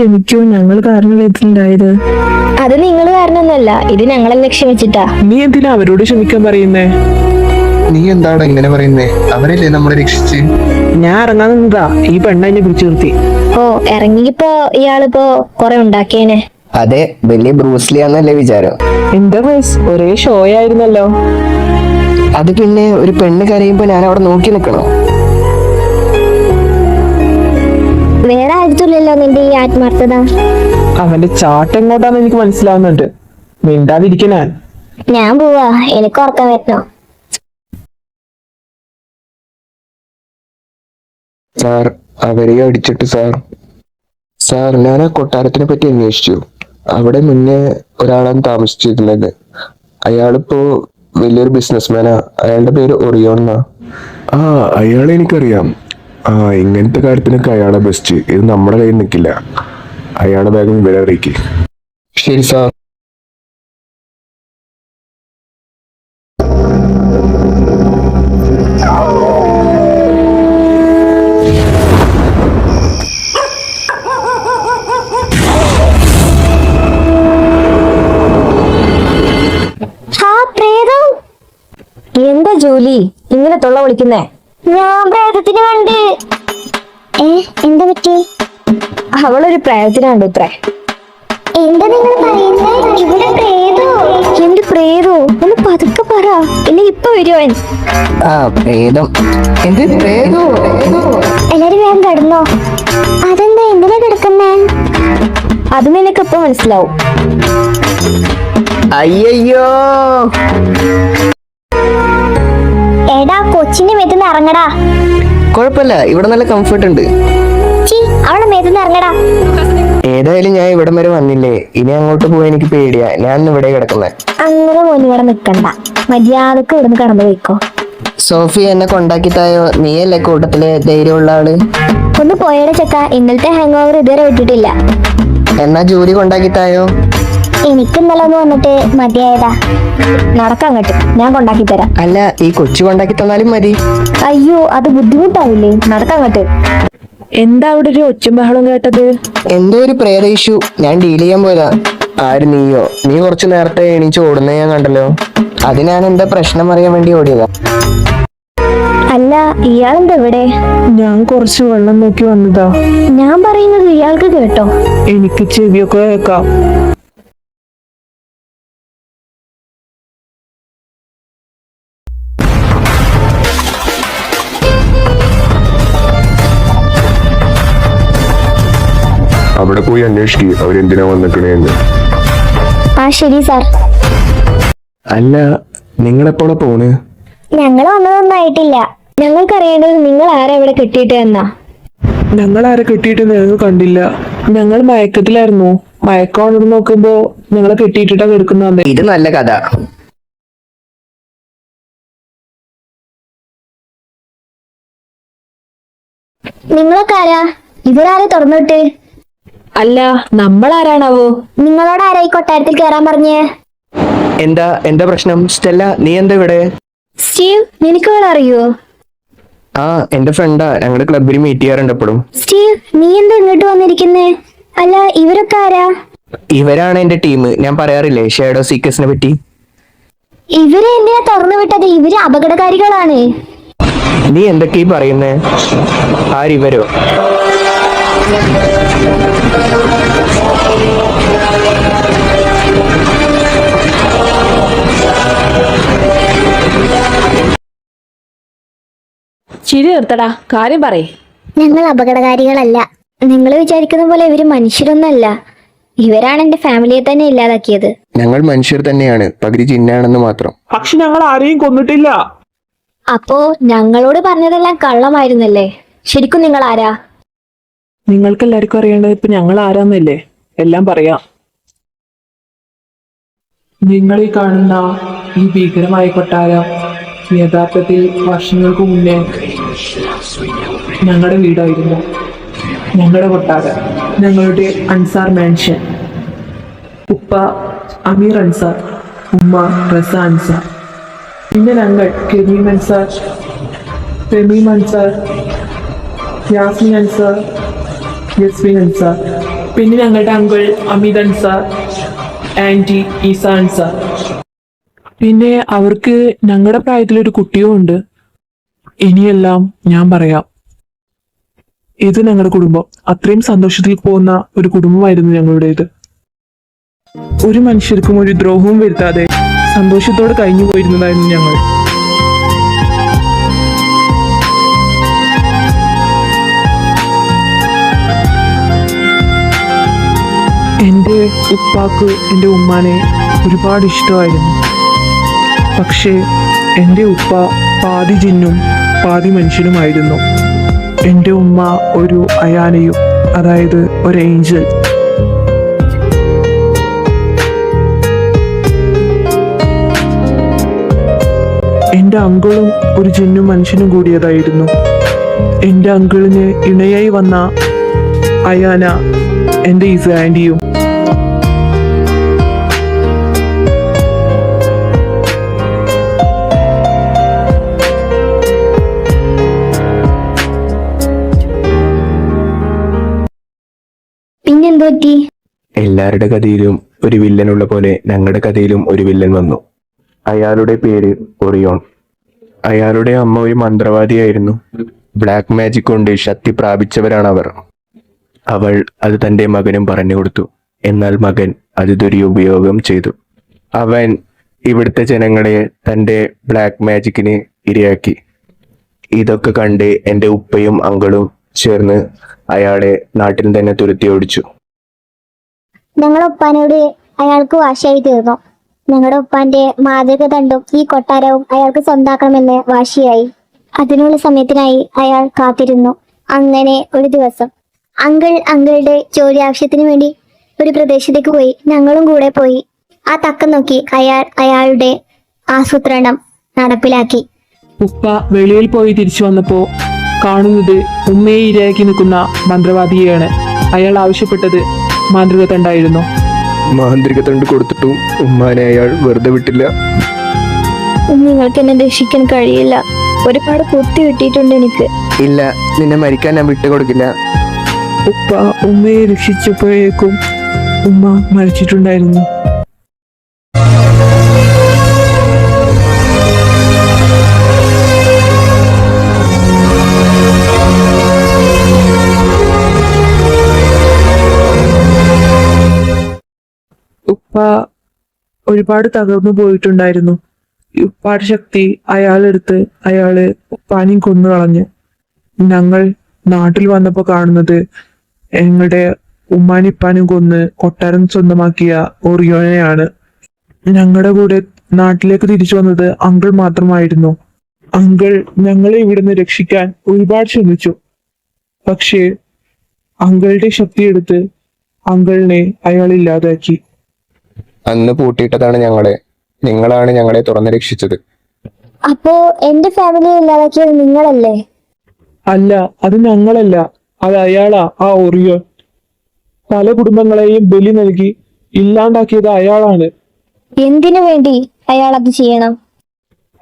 ക്ഷമിക്കൂ, ഞങ്ങൾ കാരണം വീട്ടിലുണ്ടായത്. അത് നിങ്ങൾ കാരണമൊന്നുമല്ല, ഇത് ഞങ്ങളെല്ലാം ക്ഷമിച്ചിട്ടാ. നീ എന്തിനാ അവരോട് ക്ഷമിക്കാൻ പറയുന്നേ? നീ എന്താണ് ഇങ്ങനെ പറയുന്നേ? അവരല്ലേ നമ്മളെ രക്ഷിച്ച്. ഞാൻ ഇറങ്ങാൻ നിന്നതാ, ഈ പെണ്ണ എന്നെ പിടിച്ചു നിർത്തി. ഓ, ഇറങ്ങിയപ്പോ ഇയാളിപ്പോ കൊറേ ഉണ്ടാക്കിയേനെ. അതെ, വലിയ ബ്രൂസ്ലി ആണെന്നല്ലേ വിചാരം. എന്താ ബസ്, ഒരേ ഷോ ആയിരുന്നല്ലോ. അത് പിന്നെ ഒരു പെണ്ണ് കരയുമ്പോ ഞാൻ അവിടെ നോക്കി നിക്കണോ? വേറെ ആയിരുന്നില്ലല്ലോ നിന്റെ ഈ ആത്മാർത്ഥത. അവന്റെ ചാട്ടം എങ്ങോട്ടാന്ന് എനിക്ക് മനസ്സിലാവുന്നുണ്ട്. മിണ്ടാതിരിക്കണ. ഞാൻ പോവാ, എനിക്ക് ഉറക്കം വരണോ. സാർ, അവരെ അടിച്ചിട്ട് സാർ. സാർ, ഞാൻ ആ കൊട്ടാരത്തിനെ പറ്റി അന്വേഷിച്ചു. അവിടെ മുന്നേ ഒരാളാണ് താമസിച്ചിരുന്നത്. അയാളിപ്പോ വലിയൊരു ബിസിനസ്മാനാ. അയാളുടെ പേര് ഒറിയോൺ എന്നാ. ആ, അയാളെ എനിക്കറിയാം. ആ, ഇങ്ങനത്തെ കാര്യത്തിനൊക്കെ അയാളെ ബെസ്റ്റ്. ഇത് നമ്മുടെ കയ്യിൽ നിൽക്കില്ല. അയാളെ വേഗം വിവരം അറിയിക്ക്. ശരി സാർ. എന്താ ജോലി ഇങ്ങനെ തൊള്ള വിളിക്കുന്നേ? ഞാൻ പ്രേതത്തിന് കണ്ട്. എന്താ പറ്റി? അവളൊരു പ്രേതത്തിന് കണ്ടു ഇത്രേ. എന്താ നിങ്ങൾ പറയുന്നേ? ഇവിടെ പ്രേതോ? എന്റെ പ്രേതോ? ഒന്ന് പതുക്കെ പറ, ഇനി ഇപ്പൊ വരുവൻ. ആ, പ്രേതം. എന്ത് പ്രേതോ? എല്ലാരും വേഗം കിടന്നോ. അതെന്താ, എന്തിനാ കിടക്കുന്നേ? അത് നിനക്ക് ഇപ്പൊ മനസ്സിലാവും. അയ്യോ, എടാ, കൊച്ചിന്റെ മേത്തുനിന്ന് ഇറങ്ങടാ. കുഴപ്പമില്ല, ഇവിടെ നല്ല കംഫർട്ട് ഉണ്ട്. അവളെ മേത്തുനിന്ന് ഇറങ്ങടാ. ഏതായാലും ഞാൻ ഇവിടം വരെ വന്നില്ലേ, ഇനി അങ്ങോട്ട് പോയി എനിക്ക് പേടിയാ. ഞാൻ ഇവിടെ കിടക്കുന്നത്. അങ്ങനെ മുന്നിവിടെ നിക്കണ്ട, മര്യാദക്ക് ഇവിടുന്ന് കടന്നു പോയിക്കോ. സോഫി എന്നെ കൊണ്ടാക്കിത്തായോ? നീയല്ലേ കൂട്ടത്തിലെ ധൈര്യമുള്ള ആള്. ഒന്ന് പോയടെ ചെക്ക, ഇന്നലത്തെ ഹാങ് ഓവർ ഇതുവരെ വിട്ടിട്ടില്ല. എന്നാ ജോലി കൊണ്ടാക്കിത്തായോ? എനിക്ക് ഇന്നലെ ഒന്ന് വന്നിട്ട് മതിയായതാ. നടക്കങ്ങട്ട്, ഞാൻ കൊണ്ടാക്കി തരാം. അല്ല, ഈ കൊച്ചു കൊണ്ടാക്കി തന്നാലും മതി. അയ്യോ, അത് ബുദ്ധിമുട്ടാവില്ലേ? നടക്കങ്ങട്ട്. എന്താ അവിടെ ഒരു ഒച്ചും ബഹളം കേട്ടത്? എന്തോ ഒരു പ്രേത ഇഷ്യൂ, ഞാൻ ഡീൽ ചെയ്യാൻ പോയതാ. ആര്, നീയോ? നീ കുറച്ചു നേരത്തെ എണീച്ച് ഓടുന്ന ഞാൻ കണ്ടല്ലോ. അത് ഞാൻ എന്താ പ്രശ്നം അറിയാൻ വേണ്ടി ഓടിയതാ. അല്ല, ഇയാളെന്താ ഇവിടെ? ഞാൻ കുറച്ച് വെള്ളം നോക്കി വന്നതാ. ഞാൻ പറയുന്നത് ഇയാൾക്ക് കേട്ടോ? എനിക്ക് ചെവിയൊക്കെ കേൾക്കാം. അവിടെ പോയി അന്വേഷിക്കുക അവരെന്തിനാ വന്നിക്കണേന്ന്. ആ, ശരി സാർ. അല്ല, നിങ്ങളെപ്പോഴാ പോണ്? ഞങ്ങൾ വന്നതൊന്നായിട്ടില്ല. ഞങ്ങൾക്കറിയേണ്ടത് നിങ്ങൾ ആരാ ഇവിടെ കെട്ടിയിട്ട് എന്നാ. ഞങ്ങൾ ആരെ കെട്ടിയിട്ട് ഞങ്ങൾ കണ്ടില്ല. ഞങ്ങൾ മയക്കത്തിലായിരുന്നു. മയക്കം നോക്കുമ്പോ ഞങ്ങളെ കെട്ടിയിട്ടാ കിടക്കുന്ന. ഇത് നല്ല കഥ. നിങ്ങളൊക്കെ ആരാ? ഇവരാരെ തുറന്നിട്ട്? അല്ല, നമ്മൾ ആരാണാവോ? നിങ്ങളോട് ആരായി കൊട്ടാരത്തിൽ കയറാൻ പറഞ്ഞേ? എന്താ പ്രശ്നം? സ്റ്റെല്ല, നീ എന്താ ഇവിടെ? സ്റ്റീവ്, നിനക്ക് ഇവിടെ അറിയോ? ആ, എന്റെ ഫ്രണ്ടാ. ഞങ്ങളുടെ ക്ലബിൽ മീറ്റ് ചെയ്യാറുണ്ട് എപ്പോഴും. സ്റ്റീവ്, നീ എന്താ ഇങ്ങോട്ട് വന്നിരിക്കുന്നേ? അല്ല, ഇവരൊക്കെ ആരാ? ഇവരാണ് എന്റെ ടീം. ഞാൻ പറയാറില്ലേ ഷാഡോ സീക്കേഴ്സിനെ പറ്റി. ഇവരെ എന്തിനാ തുറന്നു വിട്ടത്? ഇവര് അപകടകാരികളാണ്. നീ എന്തൊക്കെയാ പറയുന്നേ? ആരിവരോ? ചിരി നിർത്തടാ, കാര്യം പറയേ. ഞങ്ങൾ അപകടകാരികളല്ല. നിങ്ങൾ വിചാരിക്കുന്ന പോലെ ഇവര് മനുഷ്യരൊന്നല്ല. ഇവരാണ് എന്റെ ഫാമിലിയെ തന്നെ ഇല്ലാതാക്കിയത്. ഞങ്ങൾ മനുഷ്യർ തന്നെയാണ്, പകുതി ചിഹ്നാണെന്ന് മാത്രം. പക്ഷെ ഞങ്ങൾ ആരെയും കൊന്നിട്ടില്ല. അപ്പോ ഞങ്ങളോട് പറഞ്ഞതെല്ലാം കള്ളമായിരുന്നല്ലേ? ശരിക്കും നിങ്ങൾ ആരാ? നിങ്ങൾക്ക് എല്ലാവർക്കും അറിയേണ്ടത് ഇപ്പൊ ഞങ്ങൾ ആരാന്നല്ലേ? എല്ലാം പറയാം. നിങ്ങൾ ഈ കാണുന്ന ഈ ഭീകരമായ കൊട്ടാരം യഥാർത്ഥത്തിൽ വർഷങ്ങൾക്ക് മുന്നേ ഞങ്ങളുടെ വീടായിരുന്നു. ഞങ്ങളുടെ കൊട്ടാരം, ഞങ്ങളുടെ അൻസാർ മാൻഷൻ. ഉപ്പ അമീർ അൻസാർ, ഉമ്മ റസ അൻസാർ. പിന്നെ ഞങ്ങൾ കരീം അൻസാർ, റമീം അൻസാർ, യാസ്മിൻ അൻസാർ, യസ്മിൻ അൻസാർ. പിന്നെ ഞങ്ങളുടെ അങ്കിൾ അമിത് അൻസാർ, ആന്റി ഈസ അൻസാർ. പിന്നെ അവർക്ക് ഞങ്ങളുടെ പ്രായത്തിലൊരു കുട്ടിയും ഉണ്ട്. ഇനിയെല്ലാം ഞാൻ പറയാം. ഇത് ഞങ്ങളുടെ കുടുംബം. അത്രയും സന്തോഷത്തിൽ പോകുന്ന ഒരു കുടുംബമായിരുന്നു ഞങ്ങളുടേത്. ഒരു മനുഷ്യർക്കും ഒരു ദ്രോഹവും വരുത്താതെ സന്തോഷത്തോടെ കഴിഞ്ഞു പോയിരുന്നതായിരുന്നു ഞങ്ങൾ. എൻ്റെ ഉപ്പാക്ക് എൻ്റെ ഉമ്മാനെ ഒരുപാട് ഇഷ്ടമായിരുന്നു. പക്ഷേ എൻ്റെ ഉപ്പ പാതി ജിന്നും പാതി മനുഷ്യനുമായിരുന്നു. എൻ്റെ ഉമ്മ ഒരു അയാനയും, അതായത് ഒരു ഏഞ്ചൽ. എൻ്റെ അങ്കിളും ഒരു ജിന്നും മനുഷ്യനും കൂടിയതായിരുന്നു. എൻ്റെ അങ്കിളിന് ഇണയായി വന്ന അയാന എൻ്റെ ഈസ ആൻറ്റിയും. പിന്നെന്തു പറ്റി? എല്ലാവരുടെ കഥയിലും ഒരു വില്ലനുള്ള പോലെ ഞങ്ങളുടെ കഥയിലും ഒരു വില്ലൻ വന്നു. അയാളുടെ പേര് ഒറിയോൺ. അയാളുടെ അമ്മ ഒരു മന്ത്രവാദിയായിരുന്നു. ബ്ലാക്ക് മാജിക് കൊണ്ട് ശക്തി പ്രാപിച്ചവരാണ് അവർ. അവൾ അത് തന്റെ മകനും പറഞ്ഞു കൊടുത്തു. എന്നാൽ മകൻ അത് ദുരുപയോഗം ചെയ്തു. അവൻ ഇവിടുത്തെ ജനങ്ങളെ തന്റെ ബ്ലാക്ക് മാജിക്കിന് ഇരയാക്കി. ഇതൊക്കെ കണ്ട് എൻ്റെ ഉപ്പയും അങ്കിളും ചേർന്ന് അയാളെ നാട്ടിൽ തന്നെ തുരത്തി ഓടിച്ചു. ഞങ്ങളുടെ ഉപ്പാനോട് അയാൾക്ക് വാശിയായി തീർന്നു. ഞങ്ങളുടെ ഉപ്പാന്റെ മാതൃക തണ്ടും ഈ കൊട്ടാരവും അയാൾക്ക് സ്വന്താക്കണമെന്ന് വാശിയായി. അതിനുള്ള സമയത്തിനായി അയാൾ കാത്തിരുന്നു. അങ്ങനെ ഒരു ദിവസം അങ്കിളുടെ ജോലി ആവശ്യത്തിന് വേണ്ടി ഒരു പ്രദേശത്തേക്ക് പോയി. ഞങ്ങളും കൂടെ പോയി. ആ തക്കം നോക്കി അയാളുടെ ആസൂത്രണം നടപ്പിലാക്കി. ഉപ്പ വെളിയിൽ പോയി തിരിച്ചു വന്നപ്പോ കാണുന്നത് ഉമ്മയെ ഇരയാക്കി നിൽക്കുന്ന മന്ത്രവാദിയെയാണ്. അയാൾ ആവശ്യപ്പെട്ടത് മാന്ത്രിക തണ്ടായിരുന്നു. മാന്ത്രിക തണ്ട് കൊടുത്തിട്ടും ഉമ്മാനെ അയാൾ വെറുതെ വിട്ടില്ല. നിങ്ങൾക്ക് എന്നെ രക്ഷിക്കാൻ കഴിയില്ല. ഒരുപാട് കുത്തി കിട്ടിയിട്ടുണ്ട് എനിക്ക്. ഇല്ല, നിന്നെ മരിക്കാൻ ഞാൻ വിട്ടുകൊടുക്കില്ല. ഉപ്പ ഉമ്മയെ രക്ഷിച്ചപ്പോഴേക്കും ഉമ്മ മരിച്ചിട്ടുണ്ടായിരുന്നു. ഉപ്പ ഒരുപാട് തകർന്നു പോയിട്ടുണ്ടായിരുന്നു. ഈ ഉപ്പാട് ശക്തി അയാളെടുത്ത് അയാള് ഉപ്പാനെയും കൊന്നു കളഞ്ഞു. ഞങ്ങൾ നാട്ടിൽ വന്നപ്പോ കാണുന്നത് ഞങ്ങളുടെ ഉമ്മാനും ഇപ്പാനും കൊന്ന് കൊട്ടാരം സ്വന്തമാക്കിയ ഒറിയോനെയാണ്. ഞങ്ങളുടെ കൂടെ നാട്ടിലേക്ക് തിരിച്ചു വന്നത് അങ്കിൾ മാത്രമായിരുന്നു. അങ്കിൾ ഞങ്ങളെ ഇവിടുന്ന് രക്ഷിക്കാൻ ഒരുപാട് ശ്രമിച്ചു. പക്ഷേ അങ്കിളുടെ ശക്തിയെടുത്ത് അങ്കിളിനെ അയാൾ ഇല്ലാതാക്കി. അന്ന് പൂട്ടിയിട്ടതാണ് ഞങ്ങളെ. നിങ്ങളാണ് ഞങ്ങളെ തുറന്ന് രക്ഷിച്ചത്. അപ്പോ എന്റെ ഫാമിലിയെ ഇല്ലാതാക്കിയത് നിങ്ങളല്ലേ? അല്ല, അത് ഞങ്ങളല്ല, അത് അയാളാ. ആ ഒറിയോൻ പല കുടുംബങ്ങളെയും ബലി നൽകി ഇല്ലാണ്ടാക്കിയത് അയാളാണ്. എന്തിനു വേണ്ടി അയാൾ അത് ചെയ്യണം?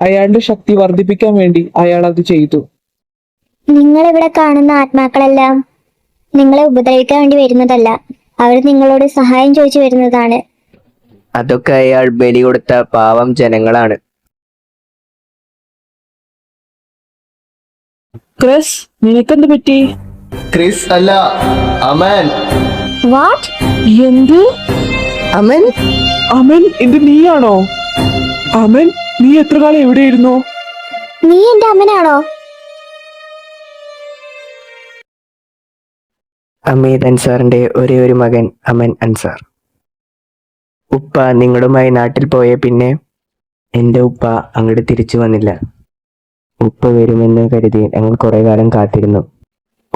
അയാളുടെ ശക്തി വർദ്ധിപ്പിക്കാൻ വേണ്ടി അയാൾ അത് ചെയ്തു. നിങ്ങളിവിടെ കാണുന്ന ആത്മാക്കളെല്ലാം നിങ്ങളെ ഉപദ്രവിക്കാൻ വേണ്ടി വരുന്നതല്ല. അവർ നിങ്ങളോട് സഹായം ചോദിച്ചു വരുന്നതാണ്. അതൊക്കെ അയാൾ ബലി കൊടുത്ത പാവം ജനങ്ങളാണ്. ക്രിസ്, നിനക്കെന്ത് പറ്റി? ക്രിസ് അല്ല, അമൻ. വാട്ട്? എന്ത്? അമൻ? അമൻ, ഇത് നീയാണോ? അമൻ, നീ എത്ര കാലം എവിടെയായിരുന്നു? നീ എന്റെ അമ്മനാണോ? അമീദ് അൻസാറിന്റെ ഒരേ ഒരു മകൻ അമൻ അൻസാർ. ഉപ്പ നിങ്ങളുമായി നാട്ടിൽ പോയ പിന്നെ എൻ്റെ ഉപ്പ അങ്ങോട്ട് തിരിച്ചു വന്നില്ല. ഉപ്പ വരുമെന്ന് കരുതി ഞങ്ങൾ കുറെ കാലം കാത്തിരുന്നു.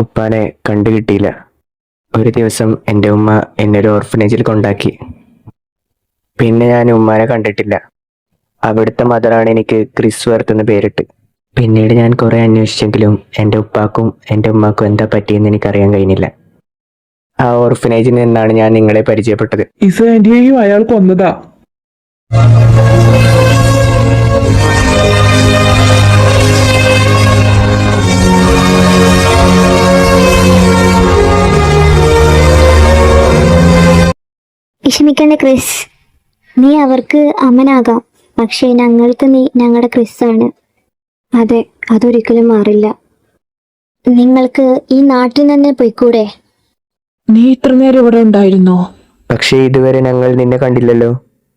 ഉപ്പാനെ കണ്ടുകിട്ടിയില്ല. ഒരു ദിവസം എൻ്റെ ഉമ്മ എന്നെ ഒരു ഓർഫനേജിൽ കൊണ്ടാക്കി. പിന്നെ ഞാൻ ഉമ്മാനെ കണ്ടിട്ടില്ല. അവിടുത്തെ മദറാണ് എനിക്ക് ക്രിസ് വർത്ത് എന്ന് പേരിട്ട്. പിന്നീട് ഞാൻ കുറെ അന്വേഷിച്ചെങ്കിലും എൻ്റെ ഉപ്പാക്കും എൻ്റെ ഉമ്മാക്കും എന്താ പറ്റിയെന്ന് എനിക്കറിയാൻ കഴിഞ്ഞില്ല. ആ ഓർഫനേജിൽ നിന്നാണ് ഞാൻ നിങ്ങളെ പരിചയപ്പെട്ടത്. ഇസ ആന്റിയെയും അയാൾ കൊന്നതാ. വിഷമിക്കണ്ട ക്രിസ്, നീ അവർക്ക് അമ്മനാകാം, പക്ഷേ ഞങ്ങൾക്ക് നീ ഞങ്ങളുടെ ക്രിസ് ആണ്. അതെ, അതൊരിക്കലും മാറില്ല. നിങ്ങൾക്ക് ഈ നാട്ടിൽ തന്നെ പോയിക്കൂടെ? നീ ഇത്ര നേരം ഇവിടെ ഉണ്ടായിരുന്നോ? പക്ഷേ ഇതുവരെ ഞങ്ങൾ നിന്നെ കണ്ടില്ലല്ലോ.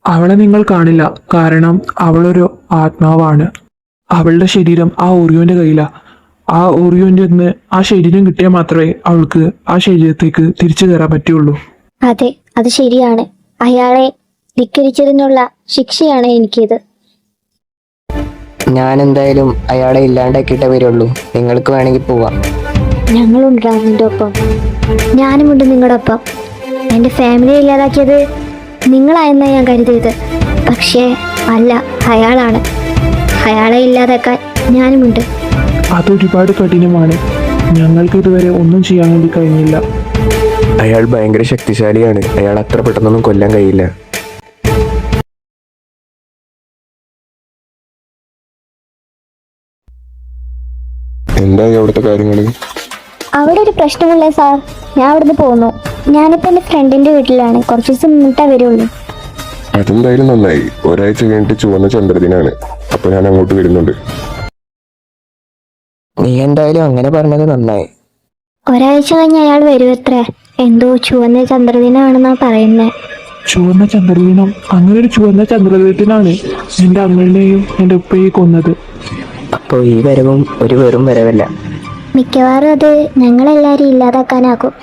അവളെ നിങ്ങൾ കാണില്ല, കാരണം അവളൊരു ആത്മാവാണ്. അവളുടെ ശരീരം ആ ഓറിയോന്റെ കയ്യിലാ. ആ ഓറിയോന്റെ ഒന്ന് ആ ശരീരം കിട്ടിയാൽ മാത്രമേ അവൾക്ക് ആ ശരീരത്തേക്ക് തിരിച്ചു കയറാൻ പറ്റുള്ളൂ. അതെ, അത് ശരിയാണ്. അയാളെ ധിക്കരിച്ചതിനുള്ള ശിക്ഷയാണ് എനിക്കിത്. ഞാൻ എന്തായാലും അയാളെ ഇല്ലാണ്ടാക്കിയിട്ടേ വരുള്ളൂ. നിങ്ങൾക്ക് വേണമെങ്കിൽ പോവാം. ഞങ്ങളുണ്ടാവും നിന്റെ ഒപ്പം. ഞാനുമുണ്ട് നിങ്ങളുടെ ഒപ്പം. എൻ്റെ ഫാമിലിയെ ഇല്ലാതാക്കിയത് നിങ്ങളായെന്നാണ് ഞാൻ കരുതിയത്. പക്ഷേ അല്ല, അയാളാണ്. അയാളെ ഇല്ലാതാക്കാൻ ഞാനുമുണ്ട്. അതൊരുപാട് കഠിനമാണ്. ഞങ്ങൾക്ക് ഇതുവരെ ഒന്നും ചെയ്യാൻ വേണ്ടി കഴിഞ്ഞില്ല. അയാൾ ഭയങ്കര ശക്തിശാലിയാണ്. അയാൾ അത്ര പെട്ടെന്നൊന്നും കൊല്ലാൻ കഴിയില്ല. എന്തായി അവിടുത്തെ കാര്യങ്ങള്? അവിടെ ഒരു പ്രശ്നമില്ല സാർ, ഞാൻ അവിടുന്ന് പോന്നു. ഞാനിപ്പോൾ എൻ്റെ ഫ്രണ്ടിൻ്റെ വീട്ടിലാണ്. കുറച്ച് ദിവസം മുന്നിട്ടേ വരുള്ളൂ. അതെന്തായാലും നന്നായി. ഒരാഴ്ച കഴിഞ്ഞിട്ട് ചുവന്ന ചന്ദ്രദിനാണ്. അപ്പൊ ഞാൻ അങ്ങോട്ട് വരുന്നുണ്ട്. നീ എന്തായാലും അങ്ങനെ പറഞ്ഞത് നന്നായി. ഒരാഴ്ച കഴിഞ്ഞ് അയാൾ വരുമത്രേ. എന്തോ ചുവന്ന ചന്ദ്രദിനമാണെന്നാണ് പറയുന്നത്. ചുവന്ന ചന്ദ്രദിനം? അങ്ങനെ ഒരു ചുവന്ന ചന്ദ്രദിനത്തിനാണ് എൻ്റെ അമ്മയുടെയും എൻ്റെ ഉപ്പയെയും കൊന്നത്. അപ്പോൾ ഈ വരവും ഒരു വെറും വരവല്ല. മിക്കവാറും അത് ഞങ്ങളെല്ലാവരും ഇല്ലാതാക്കാനാകും.